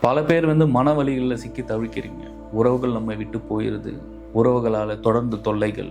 பல பேர் மன வலிகளில் சிக்கி தவிக்கிறீங்க. உறவுகள் நம்மை விட்டு போயிடுது, உறவுகளால் தொடர்ந்து தொல்லைகள்,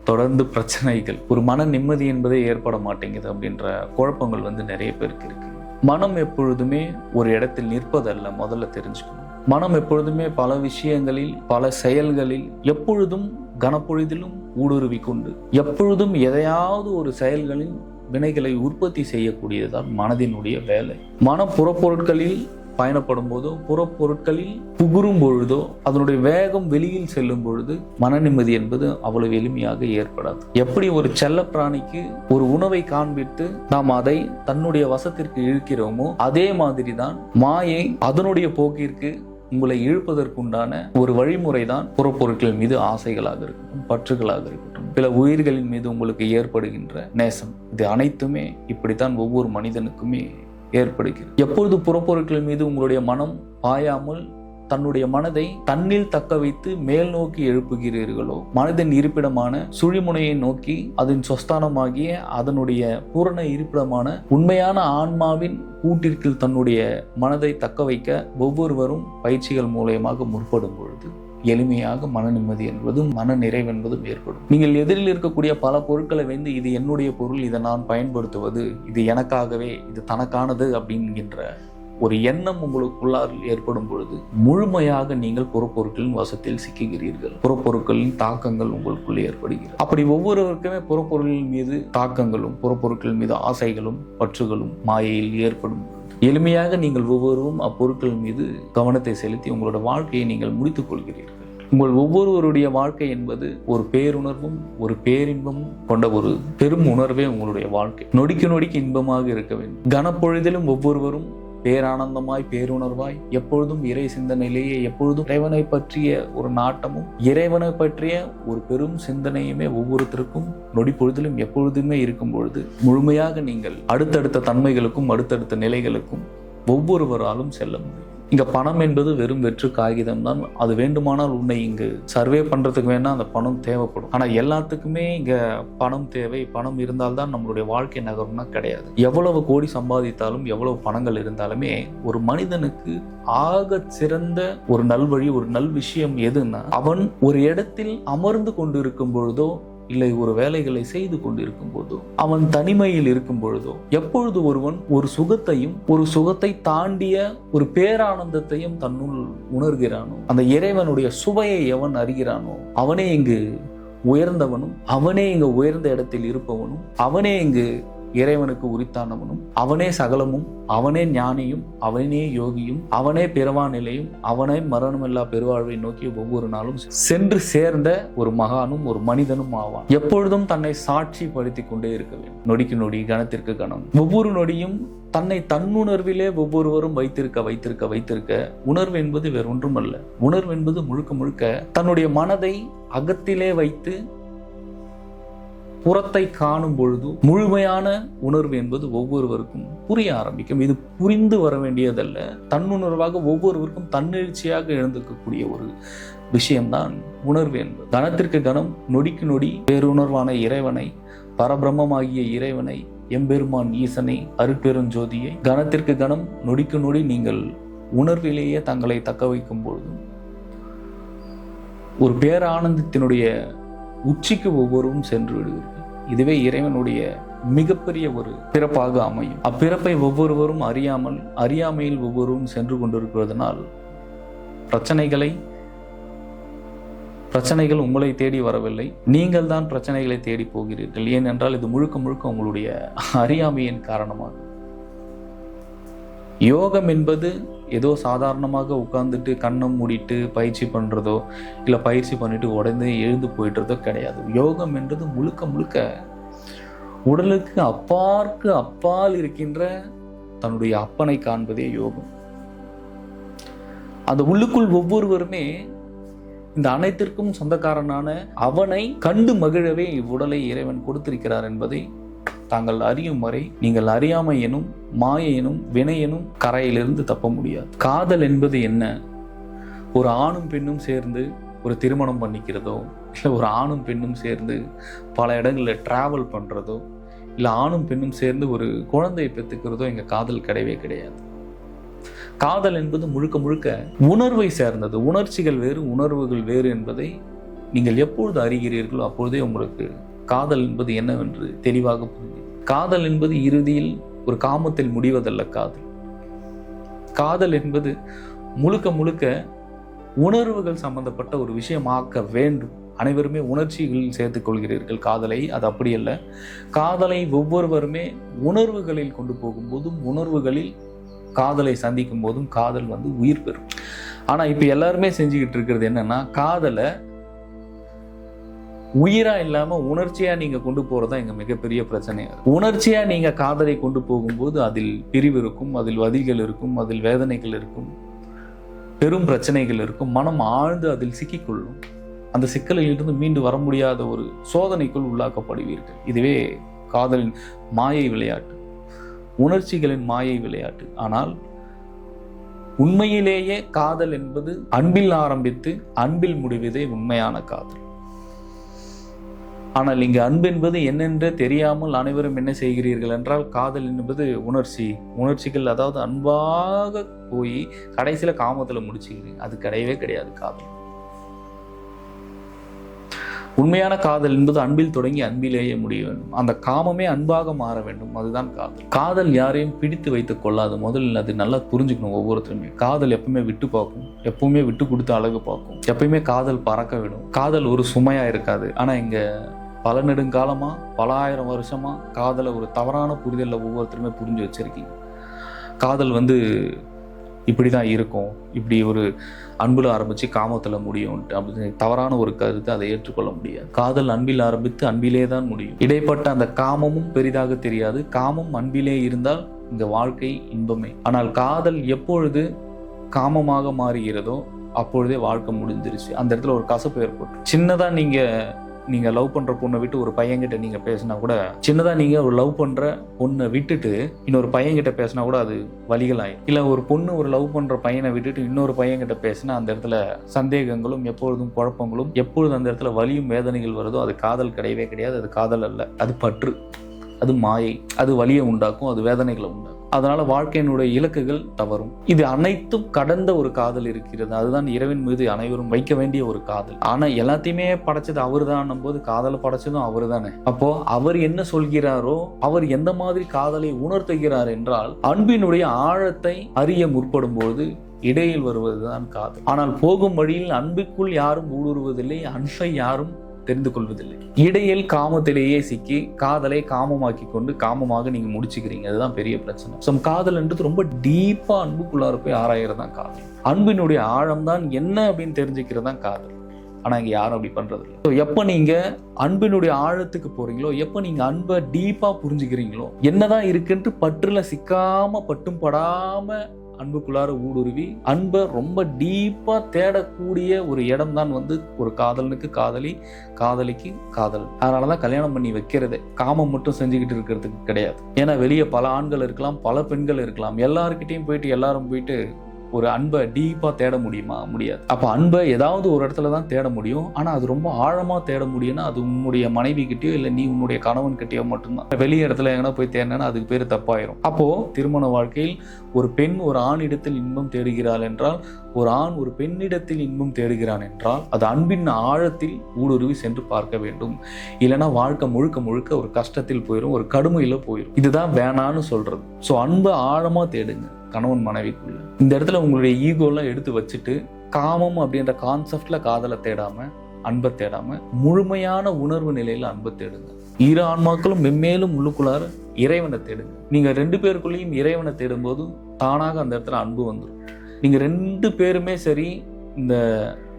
தொடர்ந்து பிரச்சனைகள், ஒரு மன நிம்மதி என்பதே ஏற்பட மாட்டேங்குது அப்படின்ற குழப்பங்கள் நிறைய பேருக்கு இருக்கு. மனம் எப்பொழுதுமே ஒரு இடத்தில் நிற்பதல்ல, முதல்ல தெரிஞ்சுக்கணும். மனம் எப்பொழுதுமே பல விஷயங்களில், பல செயல்களில், எப்பொழுதும் கனப்பொழுதிலும் ஊடுருவி கொண்டு எப்பொழுதும் எதையாவது ஒரு செயல்களில் வினைகளை உற்பத்தி செய்யக்கூடியதுதான் மனதினுடைய வேலை. மனப்புறப்பொருட்களில் பயணப்படும் போதோ, புறப்பொருட்களில் புகுரும் பொழுதோ, அதனுடைய வேகம் வெளியில் செல்லும் பொழுது மன நிம்மதி என்பது அவ்வளவு எளிமையாக ஏற்படாது. எப்படி ஒரு செல்ல பிராணிக்கு ஒரு உணவை காண்பித்து நாம் அதை தன்னுடைய வசத்திற்கு இழுக்கிறோமோ, அதே மாதிரி தான் மாயை அதனுடைய போக்கிற்கு உங்களை இழுப்பதற்குண்டான ஒரு வழிமுறை தான் புறப்பொருட்கள் மீது ஆசைகளாக இருக்கட்டும், பற்றுகளாக இருக்கட்டும், பிற உயிர்களின் மீது உங்களுக்கு ஏற்படுகின்ற நேசம். இது அனைத்துமே இப்படித்தான் ஒவ்வொரு மனிதனுக்குமே ஏற்படுகிறது. எப்பொழுது புறப்பொருட்கள் மீது உங்களுடைய மனம் பாயாமல் தன்னுடைய மனதை தன்னில் தக்க வைத்து மேல் நோக்கி எழுப்புகிறீர்களோ, மனதின் இருப்பிடமான சுழிமுனையை நோக்கி அதன் சொஸ்தானமாகிய அதனுடைய பூரண இருப்பிடமான உண்மையான ஆன்மாவின் கூட்டிற்கு தன்னுடைய மனதை தக்க வைக்க ஒவ்வொருவரும் பயிற்சிகள் மூலயமாக முற்படும் பொழுது எளிமையாக மன நிம்மதி என்பதும் மன நிறைவென்பதும் ஏற்படும். நீங்கள் எதிரில் இருக்கக்கூடிய பல பொருட்களை இது என்னுடைய பொருள், இதை நான் பயன்படுத்துவது, இது எனக்காகவே, இது தனக்கானது அப்படிங்கின்ற ஒரு எண்ணம் உங்களுக்குள்ளால் ஏற்படும் பொழுது முழுமையாக நீங்கள் புறப்பொருட்களின் வசத்தில் சிக்குகிறீர்கள். புறப்பொருட்களின் தாக்கங்கள் உங்களுக்குள் ஏற்படுகிறது. அப்படி ஒவ்வொருவருக்குமே புறப்பொருளின் மீது தாக்கங்களும், புறப்பொருட்கள் மீது ஆசைகளும், பற்றுகளும் மாயையில் ஏற்படும். எளிமையாக நீங்கள் ஒவ்வொருவரும் அப்பொருட்கள் மீது கவனத்தை செலுத்தி உங்களோட வாழ்க்கையை நீங்கள் முடித்துக் கொள்கிறீர்கள். உங்கள் ஒவ்வொருவருடைய வாழ்க்கை என்பது ஒரு பேருணர்வும் ஒரு பேரின்பமும் கொண்ட ஒரு பெரும் உணர்வே உங்களுடைய வாழ்க்கை. நொடிக்கு நொடிக்கு இன்பமாக இருக்க வேண்டும். கனப்பொழுதிலும் ஒவ்வொருவரும் பேரானந்தமாய், பேருணர்வாய், எப்பொழுதும் இறை சிந்தனையிலேயே, எப்பொழுதும் இறைவனை பற்றிய ஒரு நாட்டமும், இறைவனை பற்றிய ஒரு பெரும் சிந்தனையுமே ஒவ்வொருத்தருக்கும் நொடி பொழுதிலும் எப்பொழுதுமே இருக்கும் பொழுது முழுமையாக நீங்கள் அடுத்தடுத்த தன்மைகளுக்கும் அடுத்தடுத்த நிலைகளுக்கும் ஒவ்வொருவராலும் செல்ல முடியும். இங்க பணம் என்பது வெறும் வெற்று காகிதம் தான். அது வேண்டுமானால் உன்னை இங்கு சர்வே பண்றதுக்கு வேணா அந்த பணம் தேவைப்படும். ஆனா எல்லாத்துக்குமே இங்க பணம் தேவை. பணம் இருந்தால்தான் நம்மளுடைய வாழ்க்கை நகரும்னா கிடையாது. எவ்வளவு கோடி சம்பாதித்தாலும், எவ்வளவு பணங்கள் இருந்தாலுமே ஒரு மனிதனுக்கு ஆக சிறந்த ஒரு நல்வழி, ஒரு நல் விஷயம் எதுன்னா, அவன் ஒரு இடத்தில் அமர்ந்து கொண்டிருக்கும் பொழுதோ, இல்லை ஒரு வேலைகளை செய்து கொண்டிருக்கும் போதோ, அவன் தனிமையில் இருக்கும் பொழுதோ, எப்பொழுது ஒருவன் ஒரு சுகத்தையும், ஒரு சுகத்தை தாண்டிய ஒரு பேரானந்தத்தையும் தன்னுள் உணர்கிறானோ, அந்த இறைவனுடைய சுவையை எவன் அறிகிறானோ, அவனே இங்கு உயர்ந்தவனும், அவனே இங்கு உயர்ந்த இடத்தில் இருப்பவனும், அவனே இங்கு இறைவனுக்கு உரித்தானவனும், அவனே சகலமும், அவனே ஞானியும், அவனே யோகியும், அவனே பிறவா நிலையும், அவனே மரணமில்லா பெருவாழ்வை நோக்கி ஒவ்வொரு நாளும் சென்று சேர்ந்த ஒரு மகானும் ஒரு மனிதனும் ஆவான். எப்பொழுதும் தன்னை சாட்சி படுத்தி கொண்டே இருக்க வேண்டும். நொடிக்கு நொடி, கணத்திற்கு கணம், ஒவ்வொரு நொடியும் தன்னை தன்னுணர்விலே ஒவ்வொருவரும் வைத்திருக்க உணர்வு என்பது வேற ஒன்றும் அல்ல. உணர்வு என்பது முழுக்க முழுக்க தன்னுடைய மனதை அகத்திலே வைத்து புறத்தை காணும் பொழுது முழுமையான உணர்வு என்பது ஒவ்வொருவருக்கும் புரிய ஆரம்பிக்கும். இது புரிந்து வர வேண்டியதல்ல, தன்னுணர்வாக ஒவ்வொருவருக்கும் தன்னெழுச்சியாக எழுந்திருக்கக்கூடிய ஒரு விஷயம்தான் உணர்வு என்பது. கணத்திற்கு கணம், நொடிக்கு நொடி பேருணர்வான இறைவனை, பரபிரம்மமாகிய இறைவனை, எம்பெருமான் ஈசனை, அருட்பெருஞ்சோதியை கணத்திற்கு கணம், நொடிக்கு நொடி நீங்கள் உணர்விலேயே தங்களை தக்க வைக்கும் பொழுதும் ஒரு பேரானந்தத்தினுடைய உச்சிக்கு ஒவ்வொருவரும் சென்று விடுவீர்கள். இதுவே இறைவனுடைய மிகப்பெரிய ஒரு பிறப்பாக அமையும். அப்பிறப்பை ஒவ்வொருவரும் அறியாமையில் ஒவ்வொருவரும் சென்று கொண்டிருக்கிறதுனால் பிரச்சனைகள் உங்களை தேடி வரவில்லை, நீங்கள் தான் பிரச்சனைகளை தேடி போகிறீர்கள். ஏனென்றால் இது முழுக்க முழுக்க உங்களுடைய அறியாமையின் காரணமாக. யோகம் என்பது ஏதோ சாதாரணமாக உட்கார்ந்துட்டு கண்ணை மூடிட்டு பயிற்சி பண்ணுறதோ, இல்லை பயிற்சி பண்ணிட்டு உடனே எழுந்து போயிடுறதோ கிடையாது. யோகம் என்றது முழுக்க முழுக்க உடலுக்கு அப்பால் இருக்கின்ற தன்னுடைய அப்பனை காண்பதே யோகம். அந்த உள்ளுக்குள் ஒவ்வொருவருமே இந்த அனைத்திற்கும் சொந்தக்காரனான அவனை கண்டு மகிழவே இவ்வுடலை இறைவன் கொடுத்திருக்கிறார் என்பதை தாங்கள் அறியும் வரை நீங்கள் அறியாமை எனும் மாயை எனும் வினை எனும் கரையிலிருந்து தப்ப முடியாது. காதல் என்பது என்ன? ஒரு ஆணும் பெண்ணும் சேர்ந்து ஒரு திருமணம் பண்ணிக்கிறதோ, இல்லை ஒரு ஆணும் பெண்ணும் சேர்ந்து பல இடங்களில் டிராவல் பண்ணுறதோ, இல்லை ஆணும் பெண்ணும் சேர்ந்து ஒரு குழந்தையை பெற்றுக்கிறதோ எங்கள் காதல் கிடையவே கிடையாது. காதல் என்பது முழுக்க முழுக்க உணர்வை சேர்ந்தது. உணர்ச்சிகள் வேறு, உணர்வுகள் வேறு என்பதை நீங்கள் எப்பொழுது அறிகிறீர்களோ அப்பொழுதே உங்களுக்கு காதல் என்பது என்னவென்று தெளிவாக புரியும். காதல் என்பது இறுதியில் ஒரு காமத்தில் முடிவதல்ல. காதல் என்பது முழுக்க முழுக்க உணர்வுகள் சம்பந்தப்பட்ட ஒரு விஷயமாக்க வேண்டும். அனைவருமே உணர்ச்சிகளில் சேர்த்துக் கொள்கிறீர்கள் காதலை. அது அப்படி அல்ல. காதலை ஒவ்வொருவருமே உணர்வுகளில் கொண்டு போகும்போதும், உணர்வுகளில் காதலை சந்திக்கும் போதும் காதல் உயிர் பெறும். ஆனா இப்ப எல்லாருமே செஞ்சுக்கிட்டு இருக்கிறது என்னன்னா, காதலை உயிரா இல்லாம உணர்ச்சியா நீங்க கொண்டு போறதா எங்க மிகப்பெரிய பிரச்சனையா இருக்கு. உணர்ச்சியா நீங்க காதலை கொண்டு போகும்போது அதில் பிரிவு இருக்கும், அதில் வலிகள் இருக்கும், அதில் வேதனைகள் இருக்கும், பெரும் பிரச்சனைகள் இருக்கும். மனம் ஆழ்ந்து அதில் சிக்கிக்கொள்ளும். அந்த சிக்கலில் இருந்து மீண்டு வர முடியாத ஒரு சோதனைக்குள் உள்ளாக்கப்படுவீர்கள். இதுவே காதலின் மாயை விளையாட்டு, உணர்ச்சிகளின் மாயை விளையாட்டு. ஆனால் உண்மையிலேயே காதல் என்பது அன்பில் ஆரம்பித்து அன்பில் முடிவதே உண்மையான காதல். ஆனால் இங்கு அன்பு என்பது என்னென்றே தெரியாமல் அனைவரும் என்ன செய்கிறீர்கள் என்றால், காதல் என்பது உணர்ச்சிகள், அதாவது அன்பாக போய் கடைசியில காமத்துல முடிச்சுக்கிறீங்க. அது கிடையவே கிடையாது காதல். உண்மையான காதல் என்பது அன்பில் தொடங்கி அன்பிலேயே முடிய வேண்டும். அந்த காமமே அன்பாக மாற வேண்டும். அதுதான் காதல். காதல் யாரையும் பிடித்து வைத்துக் கொள்ளாது. முதல்ல அது நல்லா புரிஞ்சுக்கணும் ஒவ்வொருத்தருமே. காதல் எப்பவுமே விட்டு பார்க்கும், எப்பவுமே விட்டு கொடுத்து அழகு பார்க்கும், எப்பயுமே காதல் பறக்க விடும். காதல் ஒரு சுமையா இருக்காது. ஆனா இங்க பல நெடுங்காலமா, பல ஆயிரம் வருஷமா காதலை ஒரு தவறான புரிதல்ல ஒவ்வொருத்தருமே புரிஞ்சு வச்சிருக்கீங்க. காதல் இப்படிதான் இருக்கும், இப்படி ஒரு அன்புல ஆரம்பிச்சு காமத்துல முடியும் அப்படின்னு தவறான ஒரு கருத்தை அதை ஏற்றுக்கொள்ள முடியாது. காதல் அன்பில் ஆரம்பித்து அன்பிலே தான் முடியும். இடைப்பட்ட அந்த காமமும் பெரிதாக தெரியாது. காமம் அன்பிலே இருந்தால் இந்த வாழ்க்கை இன்பமே. ஆனால் காதல் எப்பொழுது காமமாக மாறுகிறதோ அப்பொழுதே வாழ்க்கை முடிஞ்சிருச்சு. அந்த இடத்துல ஒரு கசப்பு ஏற்பட்டு, சின்னதா நீங்க லவ் பண்ற பொண்ணை விட்டு ஒரு பையன்கிட்ட நீங்க பேசினா கூட, சின்னதா நீங்க ஒரு லவ் பண்ற பொண்ணை விட்டுட்டு இன்னொரு பையன்கிட்ட பேசினா கூட அது வலிகள் ஆயிடும். இல்ல ஒரு பொண்ணு ஒரு லவ் பண்ற பையனை விட்டுட்டு இன்னொரு பையன்கிட்ட பேசினா அந்த இடத்துல சந்தேகங்களும் எப்பொழுதும் குழப்பங்களும், எப்பொழுது அந்த இடத்துல வலியும் வேதனைகள் வருதோ அது காதல் கிடையவே கிடையாது. அது காதல் அல்ல, அது பற்று, அது மாயை. அது வலியை உண்டாக்கும், அது வேதனைகளை உண்டாக்கும். அதனால வாழ்க்கையினுடைய இலக்குகள் தவறும். இது அனைத்தும் கடந்த ஒரு காதல் இருக்கிறது. அதுதான் இறைவன் மீது அனைவரும் வைக்க வேண்டிய ஒரு காதல். ஆனா எல்லாத்தையுமே படைச்சது அவரு தான் போது காதலை படைச்சதும் அவரு தானே. அப்போ அவர் என்ன சொல்கிறாரோ, அவர் எந்த மாதிரி காதலை உணர்த்துகிறார் என்றால், அன்பினுடைய ஆழத்தை அறிய முற்படும் போது இடையில் வருவதுதான் காதல். ஆனால் போகும் வழியில் அன்புக்குள் யாரும் ஊடுருவதில்லை, அன்பை யாரும் தெரிந்து கொள்வதில்லை. இடையில் காமத்திலேயே சிக்கி காதலை காமமாக்கி கொண்டு காமமாக நீங்க முடிச்சுக்கிறீங்க. அதுதான் பெரிய பிரச்சனை. காதல் என்றது ரொம்ப டீப்பா அன்புக்குள்ளார போய் ஆராயறதான் காதல். அன்பினுடைய ஆழம் தான் என்ன அப்படின்னு தெரிஞ்சுக்கிறது தான் காதல். ஆனா இங்க யாரும் அப்படி பண்றது இல்லை. எப்ப நீங்க அன்பினுடைய ஆழத்துக்கு போறீங்களோ, எப்ப நீங்க அன்பை டீப்பா புரிஞ்சுக்கிறீங்களோ, என்னதான் இருக்குன்ட்டு பற்றுல சிக்காம பட்டும் படாம அன்புக்குள்ளார ஊடுருவி அன்பை ரொம்ப டீப்பா தேடக்கூடிய ஒரு இடம் தான் ஒரு காதலனுக்கு காதலி, காதலிக்கு காதல். அதனாலதான் கல்யாணம் பண்ணி வைக்கிறதே. காமம் மட்டும் செஞ்சுக்கிட்டு இருக்கிறதுக்கு கிடையாது. ஏன்னா வெளியே பல ஆண்கள் இருக்கலாம், பல பெண்கள் இருக்கலாம். எல்லாருக்கிட்டையும் போயிட்டு எல்லாரும் போயிட்டு ஒரு அன்பை டீப்பா தேட முடியுமா? முடியாது. அப்ப அன்பை ஏதாவது ஒரு இடத்துல தான் தேட முடியும். ஆனா அது ரொம்ப ஆழமா தேட முடியும்னா அது உன்னுடைய மனைவி கிட்டயோ இல்ல நீ உன்னுடைய கணவன் கிட்டயோ மட்டும்தான். வெளிய இடத்துல எங்கன்னா போய் தேடினா அதுக்கு பேரு தப்பாயிரும். அப்போ திருமண வாழ்க்கையில் ஒரு பெண் ஒரு ஆணிடத்தில் இன்பம் தேடுகிறாள் என்றால், ஒரு ஆண் ஒரு பெண்ணிடத்தில் இன்பம் தேடுகிறான் என்றால், அது அன்பின் ஆழத்தில் ஊடுருவி சென்று பார்க்க வேண்டும். இல்லைன்னா வாழ்க்கை முழுக்க முழுக்க ஒரு கஷ்டத்தில் போயிடும், ஒரு கடுமையில போயிடும். இதுதான் வேணான்னு சொல்றது. ஸோ அன்பை ஆழமா தேடுங்க கணவன் மனைவிக்குள்ள. இந்த இடத்துல உங்களுடைய ஈகோலாம் எடுத்து வச்சுட்டு காமம் அப்படின்ற கான்செப்ட்ல காதலை தேடாம, அன்பை தேடாம, முழுமையான உணர்வு நிலையில அன்பை தேடுங்க. இரு ஆன்மாக்களும் மென்மேலும் உள்ளுக்குள்ளார இறைவனை தேடுங்க. நீங்க 2 பேருக்குள்ளேயும் இறைவனை தேடும் போது தானாக அந்த இடத்துல அன்பு வந்துடும். நீங்க 2 பேருமே சரி, இந்த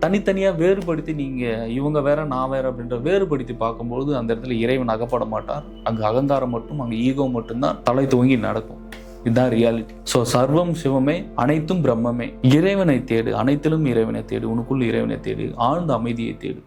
தனித்தனியா வேறுபடுத்தி நீங்க இவங்க வேற நான் வேற அப்படின்ற வேறுபடுத்தி பார்க்கும்போது அந்த இடத்துல இறைவன் அகப்பட மாட்டார். அங்கு அகங்காரம் மட்டும், அங்கு ஈகோ மட்டும்தான் தலை துவங்கி நடக்கும். இதுதான் ரியாலிட்டி. ஸோ சர்வம் சிவமே, அனைத்தும் பிரம்மமே. இறைவனை தேடு, அனைத்திலும் இறைவனை தேடு, உனக்குள் இறைவனை தேடு, ஆழ்ந்த அமைதியை தேடு.